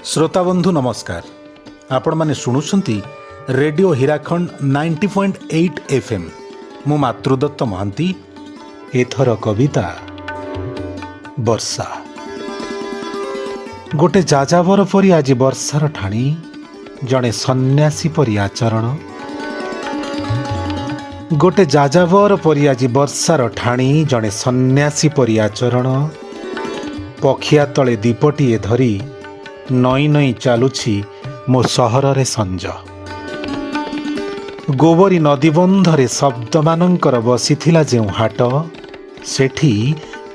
श्रोता बंधु नमस्कार। आपण माने शुणुछंती रेडियो हीराखंड 90.8 FM। मु मातृदत्त महांती। एथर कविता वर्षा। गोटे जाजावर परी आज वर्षार ठाणी, जड़े सन्यासी परी आचरण। गोटे जाजावर परी आज वर्षार ठाणी, जड़े सन्यासी परी आचरण। पखिया तले दीपटीए धरी नई नई चालुछि मो सहर रे संज। गोबरी नदीबंधरे शब्द मानकर बसिथिला जेउ हाट, सेठी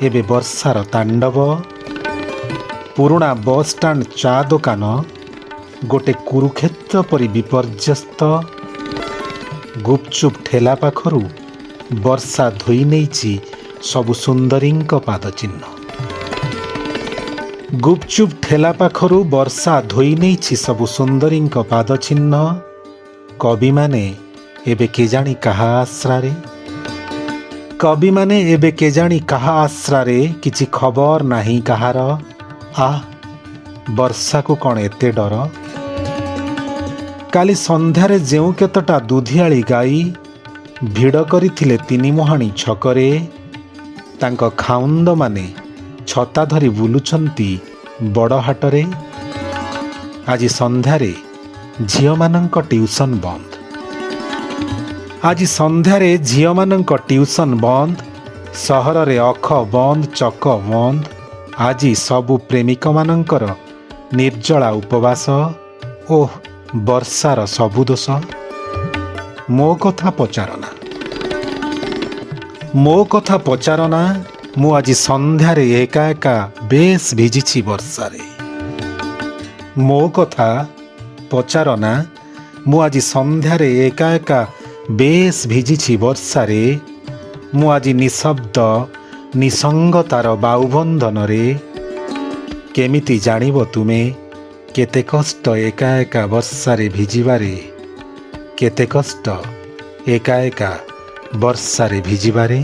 एबे वर्षार तांडव। पुराणा बस स्टाण्ड चा दोकान गोटे कुरुक्षेत्र परी विपर्यस्त। गुपचुप ठेला पाखरु वर्षा धोई नेइछि सबु सुंदरींक पादचिह्न। गुपचुप ठेला पाखरु वर्षा धोई नेइछि सबु सुंदरींक पादचिह्न। कवि माने एबे केजाणी काहा आश्रारे, कवि माने एबे केजाणी काहा आश्रारे, किछि खबर नाही काहार। वर्षा को कौन एते डर। काली संध्यारे जेउ केतटा दुधियाली गाई भिड़ करिथिले तिनि मुहाणी छकरे, तांक खाउंद माने छता धरी बुलुछंती बड़ हाटरे। आज संध्यारे झियो मानंक ट्यूशन बंद। आज संध्यारे झियो मानंक ट्यूशन बंद। सहर रे अख बंद, चक बंद। आज सबु प्रेमिक मानंकर निर्जला उपवास। ओह वर्षार सबु दोष। मो कथा पचारना, मो कथा पचारना। मु आज संध्यारे एका एका बेस भिजिछि वर्षारे। मो कथा पचारना, मु आज संध्यारे एका एका बेस भिजिछि वर्षारे। मु आज निशब्द निसंगतार बाउबंधन रे। केमिति जानिब तुमे केते कष्ट एका एका वर्षारे भिजिबारे, केते कष्ट एका एका वर्षारे भिजिबारे।